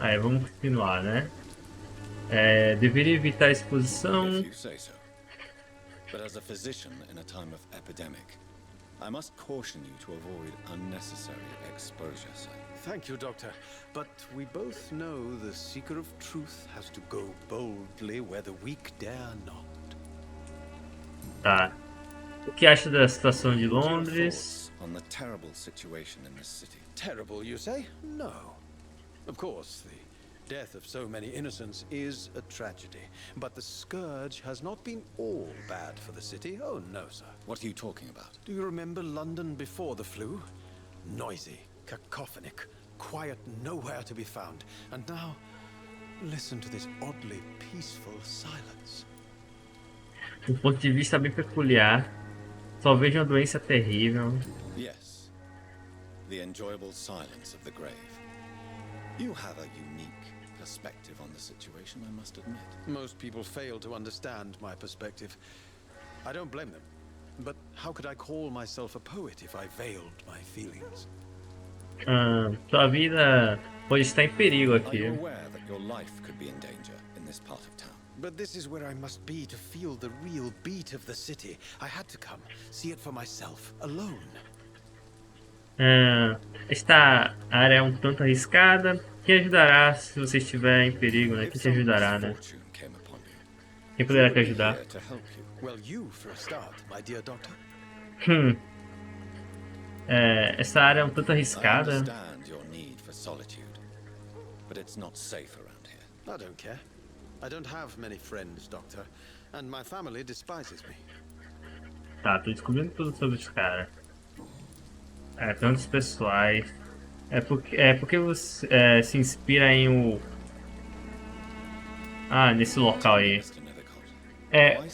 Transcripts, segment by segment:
Aí, vamos continuar, né? Deveria evitar a exposição. If you say so. But as a physician in a time of epidemic, I must caution you to avoid unnecessary exposure, sir. Thank you, Doctor. But we both know the seeker of truth has to go boldly where the weak dare not. Tá. O que acha da situação de What are your Londres? thoughts on the terrible situation in this city? Terrible, you say? No. Of course, the death of so many innocents is a tragedy. But the scourge has not been all bad for the city. Oh, no, sir. What are you talking about? Do you remember London before the flu? Noisy, cacophonic, quiet nowhere to be found. And now, listen to this oddly peaceful silence. Um ponto de vista bem peculiar. Só vejo uma doença terrível. Yes. The enjoyable silence of the grave. You have a unique perspective on the situation, I must admit. Most people fail to understand my perspective. I don't blame them. But how could I call myself a poet if I veiled my feelings? Sua vida pode estar em perigo Are aqui. you aware that your life could be in danger in this part of town? But this is where I must be to feel the real beat of the city. I had to come, see it for myself, alone. Esta área é um tanto arriscada. Quem ajudará se você estiver em perigo, né? Quem te ajudará, né? Misfortune came upon you, Quem poderá te who would be ajudar? here to help you? Well, you for a start, my dear doctor. Essa área é um tanto I arriscada. understand your need for solitude, but it's not safe around here. I don't care. I don't have many friends, doctor, and my family despises me. Tá, tô descobrindo tudo sobre esse cara. Tantos pessoais. Porque você se inspira em nesse local aí.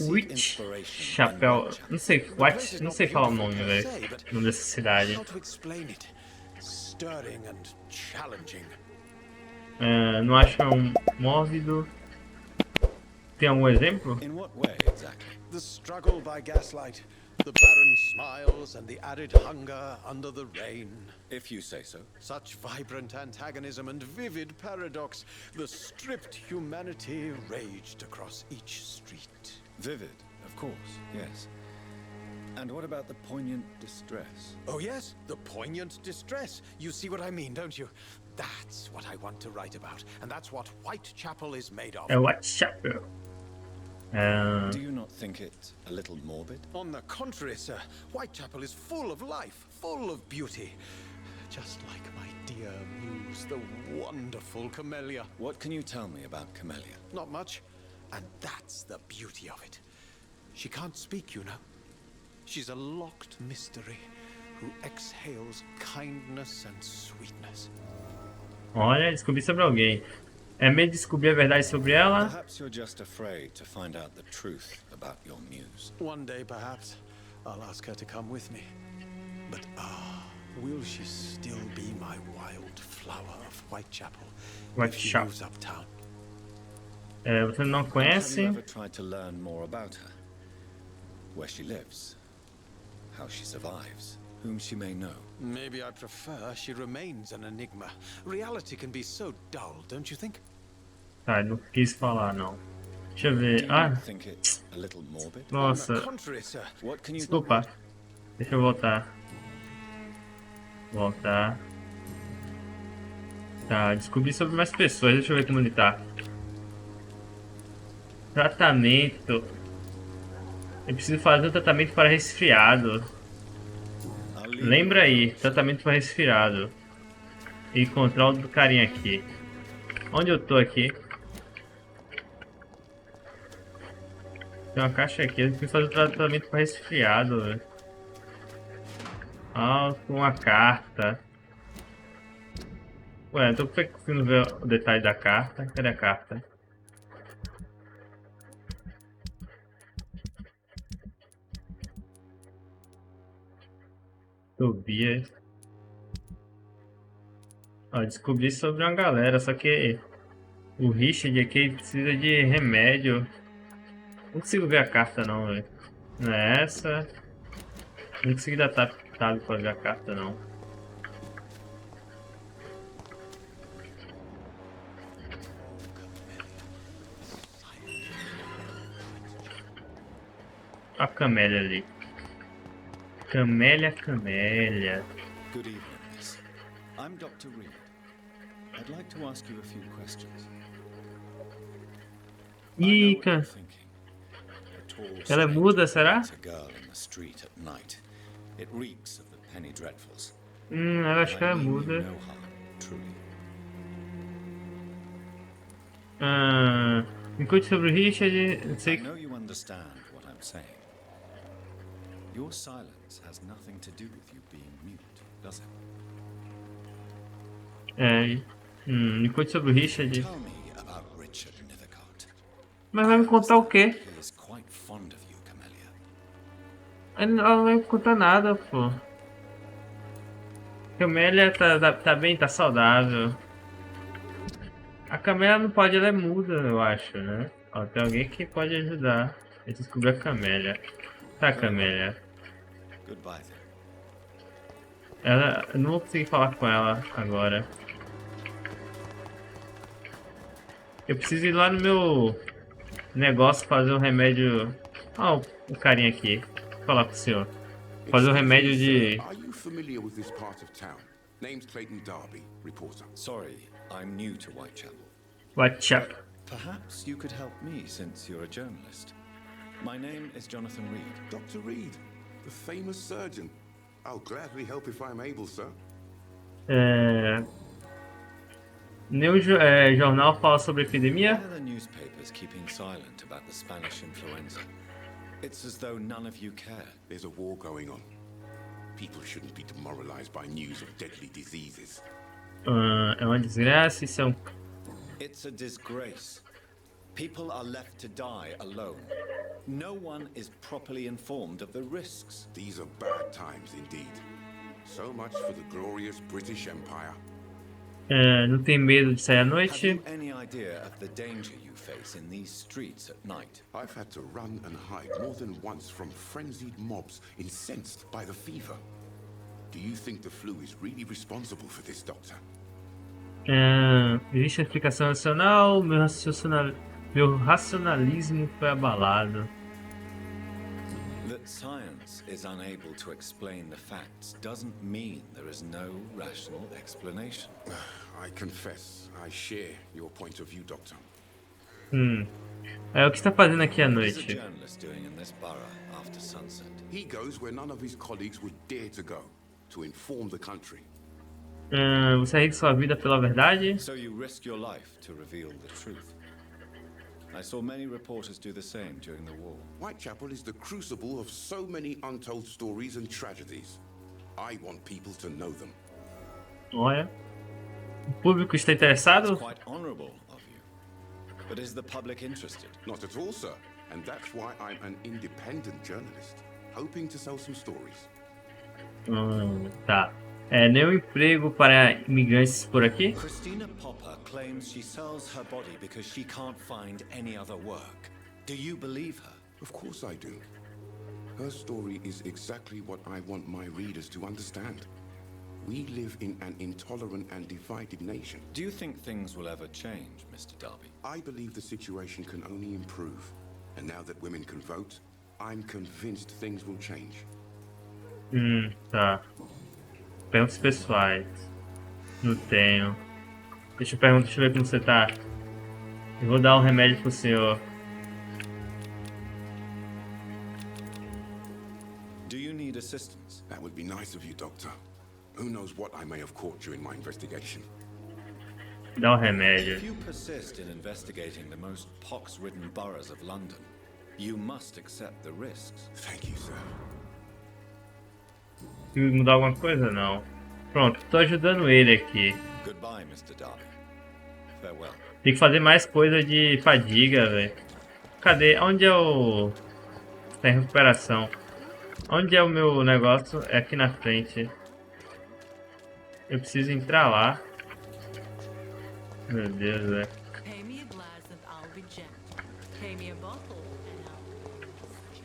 Whitechapel. Não sei falar o nome, velho. O nome dessa cidade. How to explain it? Stirring and challenging. Não acho que é um mórbido. Tem algum exemplo? In what way exactly? The struggle by gaslight, the barren smiles and the arid hunger under the rain. If you say so. Such vibrant antagonism and vivid paradox, the stripped humanity raged across each street. Vivid, of course, yes. And what about the poignant distress? Oh yes, the poignant distress. You see what I mean, don't you? That's what I want to write about, and that's what Whitechapel is made of. Whitechapel. Do you not think it a little morbid? On the contrary, sir, Whitechapel is full of life, full of beauty. Just like my dear muse, the wonderful Camellia. What can you tell me about Camellia? Not much, and that's the beauty of it. She can't speak, you know. She's a locked mystery who exhales kindness and sweetness. Olha, descobri sobre alguém. É meio de descobrir a verdade sobre ela? Perhaps you're just afraid to find out the truth about your muse. One day, perhaps, I'll ask her to come with me. But will she still be my wild flower of Whitechapel if she Whitechapel. moves uptown? Você não Have conhece? you ever tried to learn more about her? Where she lives? How she survives? Whom she may know? Maybe I prefer she remains an enigma. Reality can be so dull, don't you think? Tá, não quis falar, não. Deixa eu Do ver. you not think it a little morbid? On Nossa. the contrary, sir. What can you Desculpa. Deixa eu voltar. Voltar. Tá, descobri sobre mais pessoas. Deixa eu ver como ele tá. Tratamento. Eu preciso fazer um tratamento para resfriado. Lembra aí, tratamento para resfriado. E encontrar outro carinha aqui. Onde eu tô aqui? Tem uma caixa aqui, eu preciso fazer um tratamento para resfriado. Véio. Com uma carta. Ué, tô conseguindo ver o detalhe da carta. Cadê a carta? Tobias. Descobri sobre uma galera, só que o Richard aqui precisa de remédio. Não consigo ver a carta não, velho. Não é essa. Não consegui dar tab pra ver a carta não. A camélia ali. Camélia. Good evening, miss. I'm Dr. Reid. I'd like to ask you a few questions. Ih, cara. Ela é muda, será? Eu acho que ela é muda. Enquanto sobre o Richard, não sei. Your silence has nothing to do with you being mute, does it? Enquanto sobre o Richard. Tell me about Richard Nethercott. Mas vai me contar o quê? He is quite fond of you, Camellia. Ela não vai me contar nada, pô. Camélia tá bem, tá saudável. A Camélia não pode, ela é muda, eu acho, né? Ó, tem alguém que pode ajudar a descobrir a Camélia. Tá, Camélia. Goodbye. Eu não vou conseguir falar com ela agora. Eu preciso ir lá no meu negócio fazer o remédio. Ó, o carinha aqui. Vou falar com o senhor. Fazer o remédio de. Are you familiar with this part of town? Name's Clayton Darby, reporter. Sorry, I'm new to Whitechapel. Whitechapel. Perhaps you could help me since you're a journalist. My name is Jonathan Reid. Dr. Reid, the famous surgeon. I'll gladly help if I'm able, sir. Nenhum jornal fala sobre epidemia. Why are the newspapers keeping silent about the Spanish influenza? It's as though none of you care. There's a war going on. People shouldn't be demoralized by news of deadly diseases. É uma desgraça, isso é um... It's a disgrace. People are left to die alone. No one is properly informed of the risks. These are bad times indeed. So much for the glorious British Empire. Não tem medo de sair à noite. Have you any idea of the danger you face in these streets at night? I've had to run and hide more than once from frenzied mobs incensed by the fever. Do you think the flu is really responsible for this, Doctor? Existe a explicação racional, meu racionalismo foi abalado. That science is unable to explain the facts doesn't mean there is no rational explanation. I confess, I share your point of view, Doctor. O que está fazendo aqui à What is a noite? journalist doing in this borough after sunset? He goes where none of his colleagues would dare to go, to inform the country. Você arrisca sua vida pela verdade? So you risk your life to reveal the truth. I saw many reporters do the same during the war. Whitechapel is the crucible of so many untold stories and tragedies. I want people to know them. Olha. O público está interessado? It's quite honorable of you. But is the public interested? Not at all, sir. And that's why I'm an independent journalist, hoping to sell some stories. Tá. Nenhum emprego para imigrantes por aqui? Christina Popper claims she sells her body because she can't find any other work. Do you believe her? Of course I do. Her story is exactly what I want my readers to understand. We live in an intolerant and divided nation. Do you think things will ever change, Mr. Darby? I believe the situation can only improve. And now that women can vote, I'm convinced things will change. Tá. Perguntas pessoais. Não tenho. Deixa eu ver como você tá. Eu vou dar um remédio pro senhor. Do you need assistance? That would be nice of you, Doctor. Who knows what I may have caught during my investigation. Dá um remédio. If you persist in investigating the most pox-ridden boroughs of London, you must accept the risks. Thank you, sir. Mudar alguma coisa? Não. Pronto, tô ajudando ele aqui. Goodbye, Mr. Darby. Farewell. Tem que fazer mais coisa de fadiga, velho. Cadê? Onde é o... Tá em recuperação. Onde é o meu negócio? É aqui na frente. Eu preciso entrar lá. Meu Deus, velho.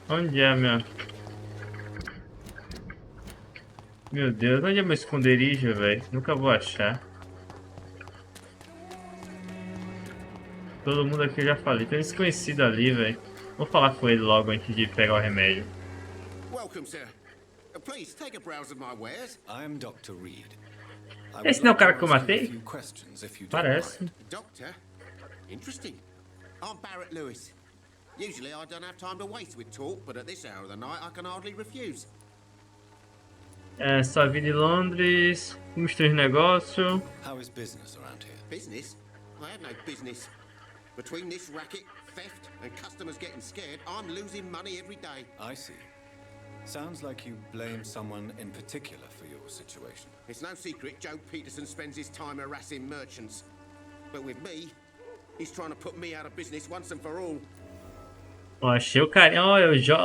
Onde é a minha... Meu Deus, onde é meu esconderijo, velho? Nunca vou achar. Todo mundo aqui eu já falei. Tem um desconhecido ali, velho. Vou falar com ele logo antes de pegar o remédio. Welcome, sir. Please take a browse of my wares. I'm Dr. Reid. Esse não é o cara que eu matei? Parece. Doctor? Interesting. I'm Barrett Lewis. Usually I don't have time to waste with talk, but at this hour of the night I can hardly refuse. Sua vida em Londres, mistura de negócio. How is business around here? Business? I have no business. Between this racket, theft, and customers getting scared, I'm losing money every day. I see. Sounds like you blame someone in particular for your situation. It's no secret Joe Peterson spends his time harassing merchants. But with me, he's trying to put me out of business once and for all. Ó, achei o carinha. Ó, eu já.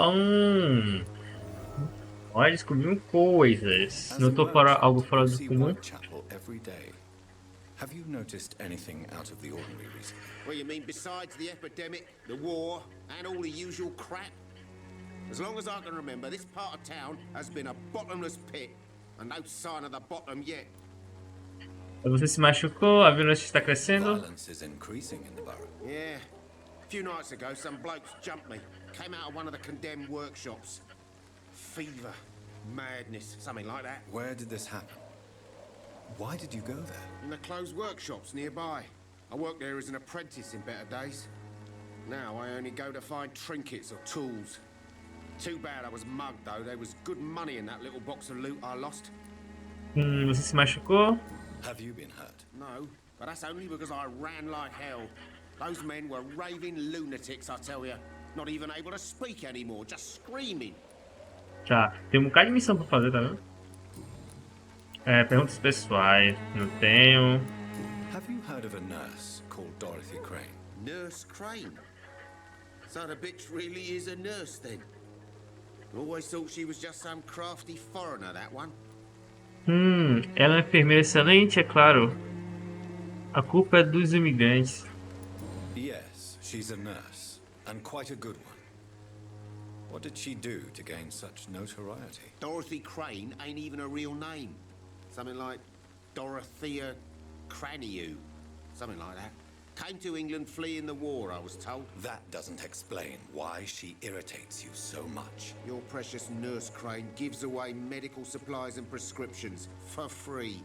Olha, descobrimos coisas. Notou algo fora do comum? Whitechapel every day. Have you noticed anything out of the ordinary recently? Well, you mean besides the epidemic, the war, and all the usual crap? As long as I can remember, this part of town has been a bottomless pit, and no sign of the bottom yet. Você se machucou, a violência está crescendo. Violence is increasing in the borough. Yeah. A few nights ago, some blokes jumped me. Came out of one of the condemned workshops. Fever, madness, something like that. Where did this happen? Why did you go there? In the closed workshops nearby. I worked there as an apprentice in better days. Now I only go to find trinkets or tools. Too bad I was mugged though. There was good money in that little box of loot I lost. Você se machucou? Have you been hurt? No, but that's only because I ran like hell. Those men were raving lunatics, I tell you. Not even able to speak anymore, just screaming. Tá, tem um bocado de missão pra fazer, tá vendo? Perguntas pessoais, não tenho. Have you heard of a nurse called Dorothy Crane? Nurse Crane? So the bitch really is a nurse then? Always thought she was just some crafty foreigner, that one. Ela é uma enfermeira excelente, é claro. A culpa é dos imigrantes. Yes, she's a nurse, and quite a good one. What did she do to gain such notoriety? Dorothy Crane ain't even a real name. Something like Dorothea Craniu. Something like that. Came to England fleeing the war, I was told. That doesn't explain why she irritates you so much. Your precious Nurse Crane gives away medical supplies and prescriptions for free.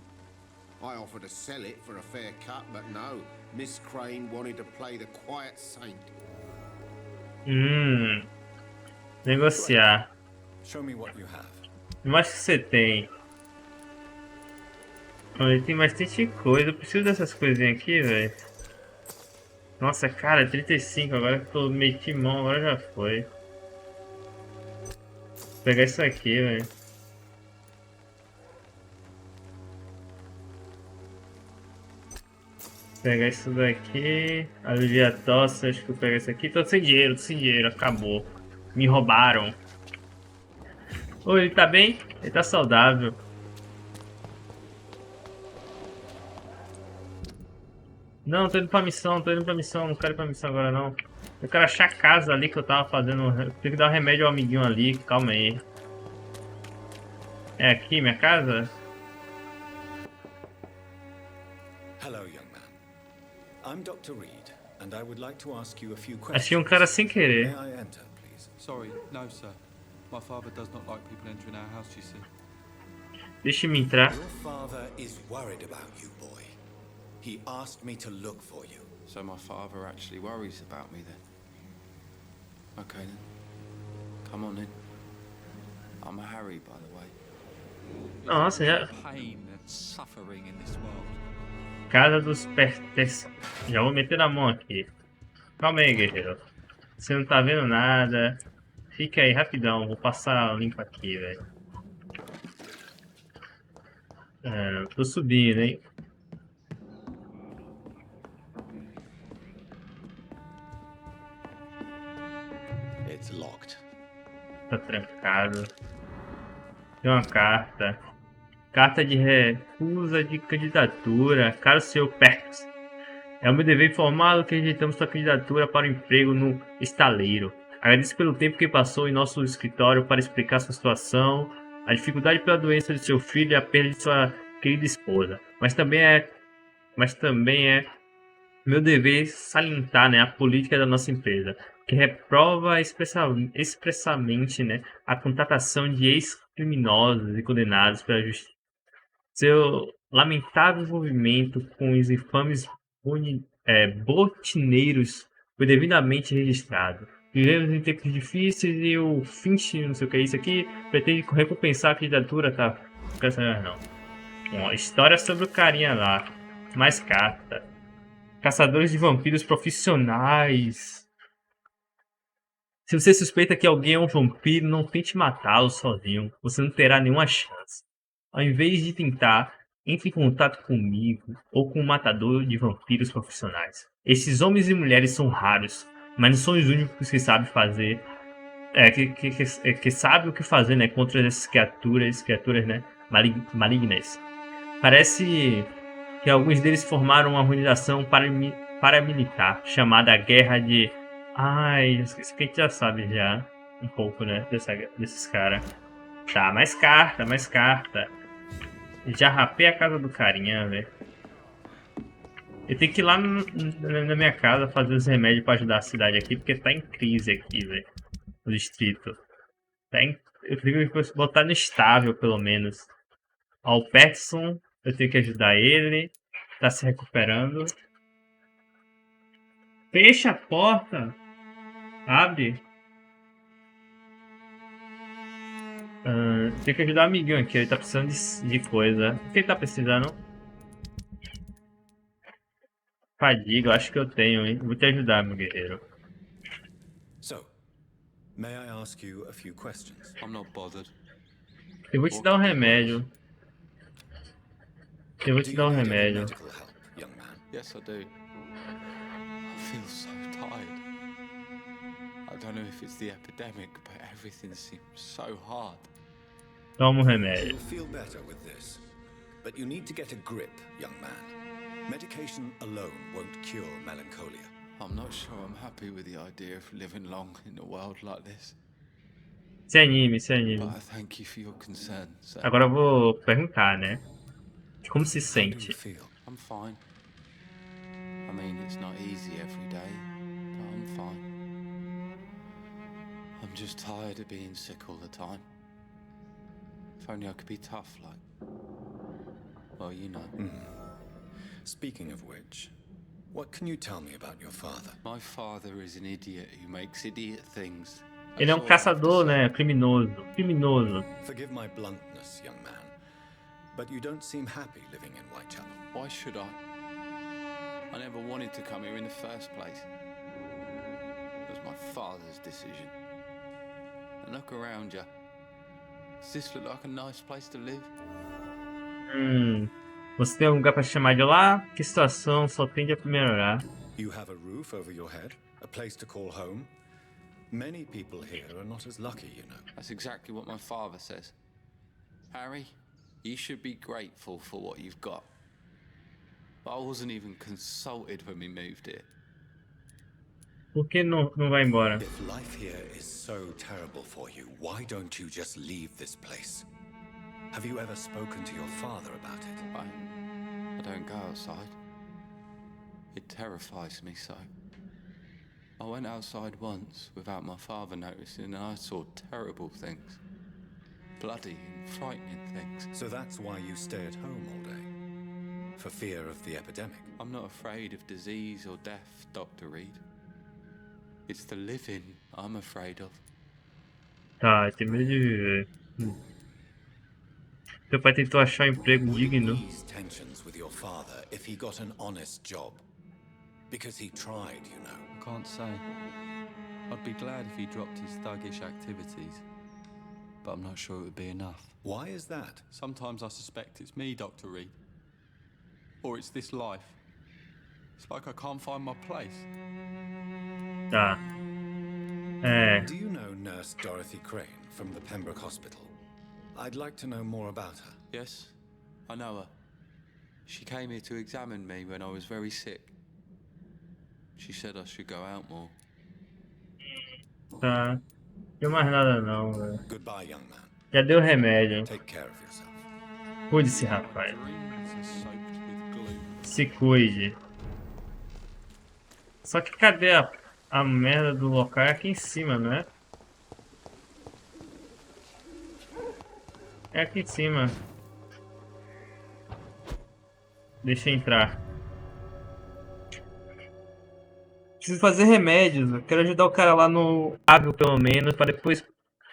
I offered to sell it for a fair cut, but no. Miss Crane wanted to play the quiet saint. Negociar. Show me what you have. Mais que você tem? Olha, tem bastante coisa. Eu preciso dessas coisinhas aqui, velho. Nossa, cara, 35. Agora que eu tô meio timão, agora já foi. Vou pegar isso aqui, velho. Pegar isso daqui. Aliviar a tosse. Acho que eu pego isso aqui. Tô sem dinheiro. Acabou. Me roubaram. Ô, ele tá bem? Ele tá saudável. Não, tô indo pra missão, não quero ir pra missão agora não. Eu quero achar a casa ali que eu tava fazendo. Eu tenho que dar um remédio ao amiguinho ali, calma aí. É aqui minha casa? Hello, young man. I'm Dr. Reid, and I would like to ask you a few questions. Achei um cara sem querer. May I enter, please? Sorry, no, sir. My father does not like people entering our house, you see. Deixa-me entrar. Your father is worried about you, boy. He asked me to look for you. So my father actually worries about me then? Okay then. Come on then. I'm a Harry, by the way. Nossa, já... Pain and suffering in this world. Casa dos pertences. Já vou meter na mão aqui. Calma aí, guerreiro. Você não tá vendo nada. Fica aí, rapidão. Vou passar limpo aqui, velho. Tô subindo, hein. It's locked. Tá trancado. Tem uma carta. Carta de recusa de candidatura. Caro senhor Perks, é o meu dever informá-lo que rejeitamos sua candidatura para o emprego no estaleiro. Agradeço pelo tempo que passou em nosso escritório para explicar sua situação, a dificuldade pela doença de seu filho e a perda de sua querida esposa. Mas também é meu dever salientar, né, a política da nossa empresa. que reprova expressamente, né, a contratação de ex-criminosos e condenados pela justiça. Seu lamentável envolvimento com os infames botineiros foi devidamente registrado. Vivemos em tempos difíceis e o Finch, não sei o que é isso aqui, pretende recompensar a candidatura, tá? Não quero saber não. Bom, história sobre o carinha lá. Mais carta. Caçadores de vampiros profissionais. Se você suspeita que alguém é um vampiro, não tente matá-lo sozinho. Você não terá nenhuma chance. Ao invés de tentar, entre em contato comigo ou com um matador de vampiros profissionais. Esses homens e mulheres são raros, mas não são os únicos que sabem fazer. Que sabem o que fazer, né, contra essas criaturas, né, malignas. Parece que alguns deles formaram uma organização paramilitar chamada Guerra de... Ai, isso que a gente já sabe já. Um pouco, né? Desses caras. Tá, mais carta, mais carta. Já rapei a casa do carinha, velho. Eu tenho que ir lá na minha casa fazer os remédios pra ajudar a cidade aqui, porque tá em crise aqui, velho. O distrito. Eu tenho que botar no estável, pelo menos. Ó, o Peterson, eu tenho que ajudar ele. Tá se recuperando. Fecha a porta. Abre. Tem que ajudar o amiguinho aqui. Ele tá precisando de coisa. O que ele tá precisando? Fadiga, eu acho que eu tenho, hein? Vou te ajudar, meu guerreiro. So, may I ask you a few questions? I'm not bothered. Eu vou te dar um remédio. Eu vou Do te you dar um need any remédio. medical help, young man? Yes, I do. I feel so tired. I don't know if it's the epidemic, but everything seems so hard. Toma um remédio. You'll feel better with this. But you need to get a grip, young man. Medication alone won't cure melancholia. I'm not sure I'm happy with the idea of living long in a world like this. Se anime, se anime. But I thank you for your concern, sir. Agora eu vou perguntar, né? Como se How do sente? you feel? I'm fine. I mean, it's not easy every day, but I'm fine. I'm just tired of being sick all the time. If only I could be tough like... Well, you know. Speaking of which, what can you tell me about your father? My father is an idiot who makes idiot things. Ele é um caçador, né? Criminoso. Criminoso. Forgive my bluntness, young man, but you don't seem happy living in Whitechapel. Why should I? I never wanted to come here in the first place. It was my father's decision. And look around you. Does this look like a nice place to live? Você tem um lugar pra chamar de lá? Que situação só tende a melhorar. You have a roof over your head, a place to call home. Many people here are not as lucky, you know. That's exactly what my father says. Harry, you should be grateful for what you've got. But I wasn't even consulted when we moved here. Por que não vai embora? If life here is so terrible for you, why don't you just leave this place? Have you ever spoken to your father about it? I don't go outside. It terrifies me so. I went outside once without my father noticing and I saw terrible things. Bloody and frightening things. So that's why you stay at home all day? For fear of the epidemic? I'm not afraid of disease or death, Dr. Reid. It's the living I'm afraid of. Tá, tem medo de viver. Teu pai tentou achar um emprego digno. Ease tensions with your father if he got an honest job. Because he tried, you know. I can't say. I'd be glad if he dropped his thuggish activities. But I'm not sure it would be enough. Why is that? Sometimes I suspect it's me, Dr. Reid. Or it's this life. It's like I can't find my place. Tá. Do you know Nurse Dorothy Crane from the Pembroke Hospital? I'd like to know more about her. Yes, I know her. She came here to examine me when I was very sick. She said I should go out more. Tá. Não tem mais nada não, velho. Goodbye, young man. Já deu remédio. Take care of yourself. Cuide-se, rapaz. Dreams are soaked with glue. Se cuide. Só que cadê A merda do local é aqui em cima, não é? É aqui em cima. Deixa eu entrar. Preciso fazer remédios. Eu quero ajudar o cara lá no água, pelo menos, para depois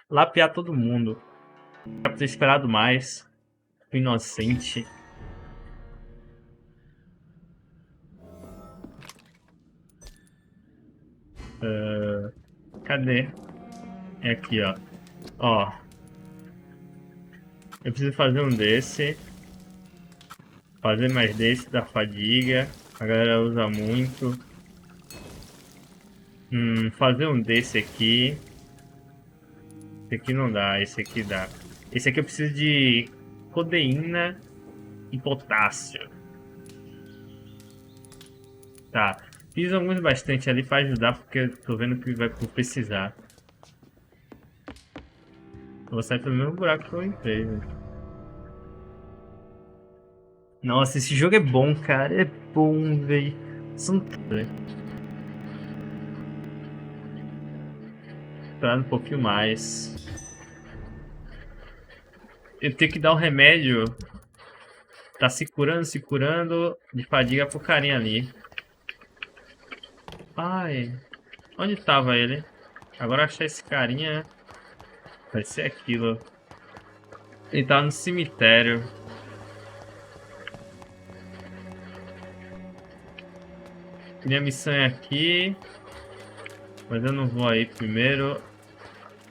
lapear todo mundo. Pra ter esperado mais. Inocente. Cadê? É aqui, ó. Ó. Eu preciso fazer um desse. Fazer mais desse da fadiga. A galera usa muito. Fazer um desse aqui. Esse aqui não dá, esse aqui dá. Esse aqui eu preciso de codeína e potássio. Tá. Fiz alguns bastante ali pra ajudar, porque eu tô vendo que vai precisar. Eu vou sair pelo mesmo buraco que eu entrei, né? Nossa, esse jogo é bom, cara. É bom, velho. Esperar um pouquinho mais. Eu tenho que dar um remédio. Tá se curando de fadiga pro carinha ali. Ai, onde tava ele? Agora achar esse carinha vai ser aquilo. Ele tava no cemitério. Minha missão é aqui. Mas eu não vou aí primeiro.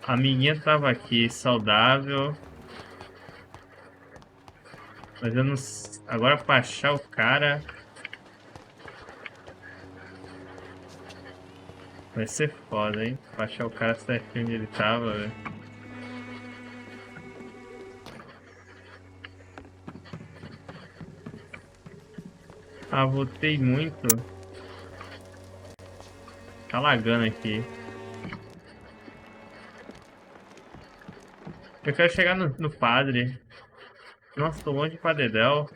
A amiguinha tava aqui, saudável. Mas eu não... Agora pra achar o cara... Vai ser foda, hein? Pra achar o cara certinho onde ele tava, velho. Ah, voltei muito. Tá lagando aqui. Eu quero chegar no padre. Nossa, tô longe de Padedel.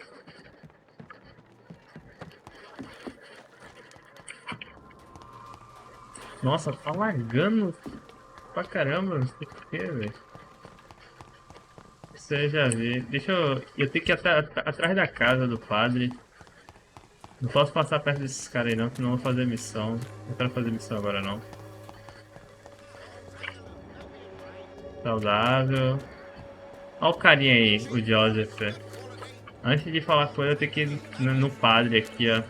Nossa, tá lagando pra caramba. Não sei porquê, velho. Você já vi. Deixa eu... Eu tenho que ir atrás da casa do padre. Não posso passar perto desses caras aí não, senão eu vou fazer missão. Não quero fazer missão agora não. Saudável. Olha o carinha aí, o Joseph. Antes de falar com ele, eu tenho que ir no padre aqui, ó.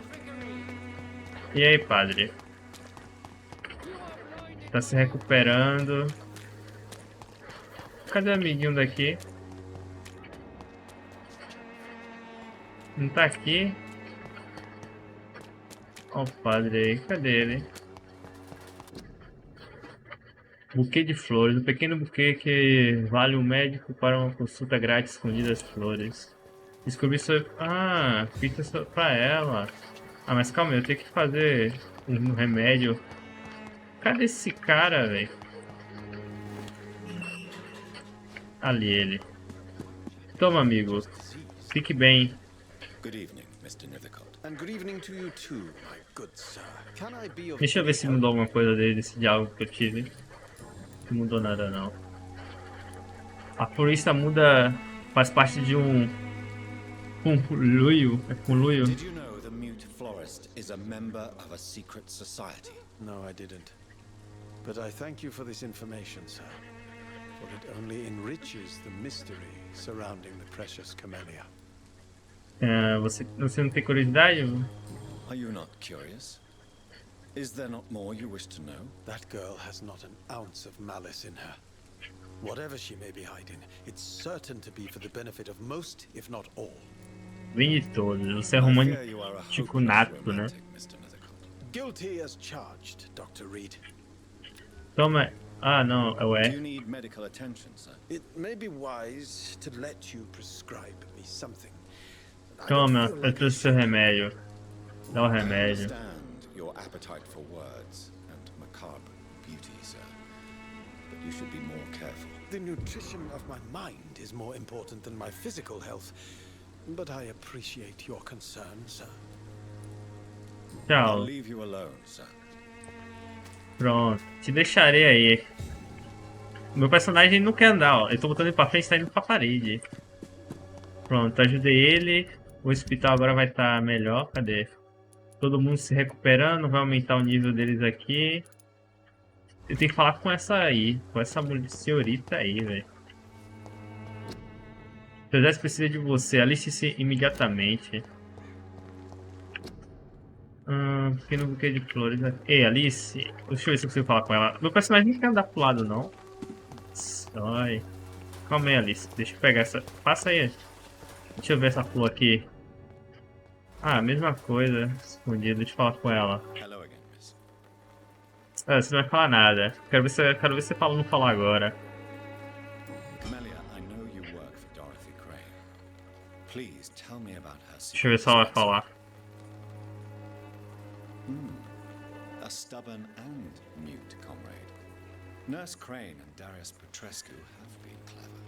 E aí, padre? Tá se recuperando. Cadê o amiguinho daqui? Não tá aqui? Olha o padre aí, cadê ele? Buquê de flores, um pequeno buquê que vale um médico para uma consulta grátis escondida das flores. Descobri sobre... Ah, fica pra ela. Ah, mas calma aí, eu tenho que fazer um remédio. Cadê esse cara, velho? Ali ele. Toma, amigo. Fique bem. Good evening, Mr. Nethercott. And good evening to you too, my good sir. Can I be of Deixa eu ver se mudou alguma coisa desse diálogo que eu tive. Não mudou nada, não. A florista muda... Faz parte de um... Conluio. É conluio. Did you know the mute florist is a member of a secret society? No, I didn't. But I thank you for this information, sir. For it only enriches the mystery surrounding the precious camellia. Você não tem curiosidade? Are you not curious? Is there not more you wish to know? That girl has not an ounce of malice in her. Whatever she may be hiding, it's certain to be for the benefit of most, if not all. Vem de todos. Você é I fear you are a romântico hopeless nato, né? romantic, Mr. Nethercott. Guilty as charged, Dr. Reid. Toma. Ah, não. Do Ué. you need medical attention, sir? It may be wise to let you prescribe me something. I don't Toma. feel Eu like trouxe seu remédio. Dá o I remédio. understand your appetite for words and macabre beauty, sir. But you should be more careful. the nutrition of my mind is more important than my physical health. But I appreciate your concern, sir. I'll Tchau. leave you alone, sir. Pronto, te deixarei aí. Meu personagem não quer andar, ó. Eu tô botando ele pra frente, tá indo pra parede. Pronto, ajudei ele. O hospital agora vai estar melhor. Cadê? Todo mundo se recuperando, vai aumentar o nível deles aqui. Eu tenho que falar com essa aí, com essa senhorita aí, velho. Seu exército precisa de você, aliste-se imediatamente. Pequeno buquê de flores. Ei, Alice, deixa eu ver se eu consigo falar com ela. Meu personagem não quer andar pro lado, não. Ai. Calma aí, Alice, deixa eu pegar essa. Passa aí. Deixa eu ver essa flor aqui. Ah, mesma coisa, escondida, deixa eu falar com ela. Hello again, miss. Ah, você não vai falar nada. Quero ver se você fala ou não falar agora. Amelia, I know you work for Dorothy Crane. Please tell me about her. Deixa eu ver se ela vai falar. A stubborn and mute comrade. Nurse Crane and Darius Petrescu have been clever.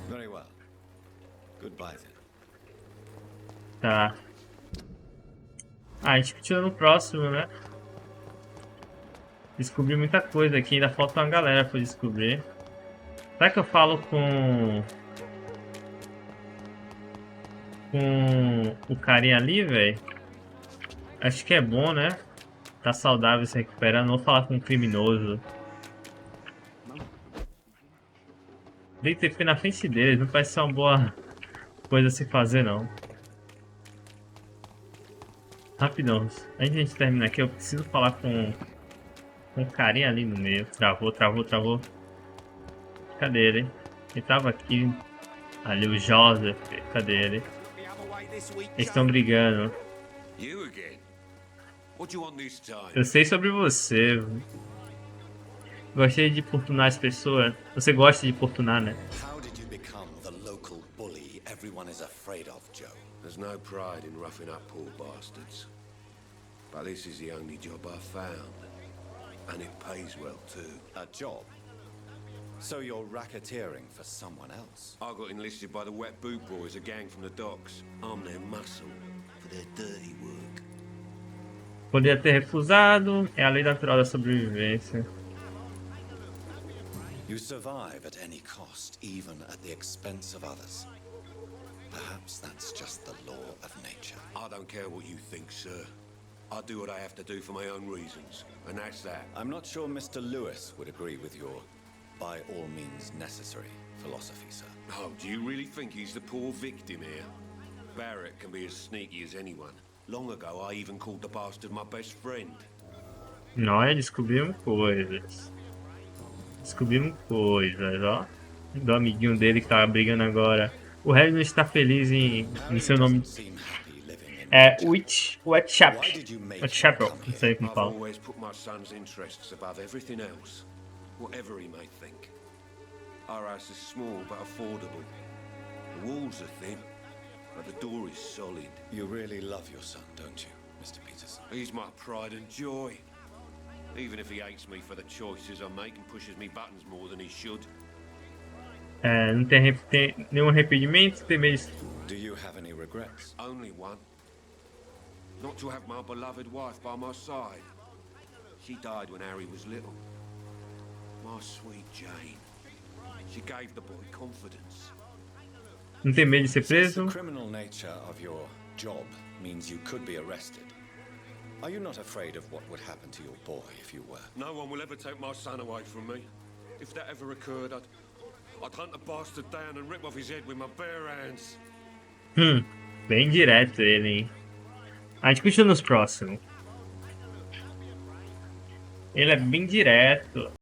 Very well. Goodbye then. Tá. Ah, a gente continua no próximo, né? Descobri muita coisa aqui, ainda falta uma galera pra descobrir. Será que eu falo com o carinha ali, velho? Acho que é bom, né? Tá saudável, se recuperando. Vou falar com um criminoso. Dei TP na frente deles, não parece ser uma boa coisa a se fazer, não. Rapidão, antes de a gente terminar aqui, eu preciso falar com o carinha ali no meio. Travou. Cadê ele? Ele tava aqui. Ali, o Joseph. Cadê ele? Eles estão brigando. Eu sei sobre você. Gostei de importunar as pessoas. Você gosta de importunar, né? How did you become the local bully everyone is afraid of, Joe? There's no pride in roughing up poor bastards. But this is the only job I've found. And it pays well too. A job? So you're racketeering for someone else? I got enlisted by the Wet Boot Boys, a gang from the docks. I'm their muscle for their dirty work. Poderia ter refusado. É a lei natural da sobrevivência. You survive at any cost, even at the expense of others. Perhaps that's just the law of nature. I don't care what you think, sir. I do what I have to do for my own reasons, and that's that. I'm not sure Mr. Lewis would agree with your by all means necessary philosophy, sir. Oh, do you really think he's the poor victim here? Barrett can be as sneaky as anyone. Long ago, I even called the bastard my best friend. Nós descobrimos coisas. Ó. Do amiguinho dele que tava brigando agora. O Harry não está feliz em seu nome. É Whitechapel. Não sei como I've fala. always put my son's interests above everything else, whatever he may think. Our house is small but affordable. The walls are thin, but the door is solid. You really love your son, don't you, Mr. Peterson? He's my pride and joy. Even if he hates me for the choices I make and pushes me buttons more than he should. É, não tem nenhum arrependimento, tem meio... Do you have any regrets? Only one. Not to have my beloved wife by my side. She died when Harry was little. My sweet Jane. She gave the boy confidence. Não tem medo de ser preso? The criminal nature of your job means you could be arrested. Are you not afraid of what would happen to your boy if you were? No one will ever take my son away from me. If that ever occurred, I'd hunt the bastard down and rip off his head with my bare hands. Bem direto ele, hein? A gente continua nos próximos. Ele é bem direto.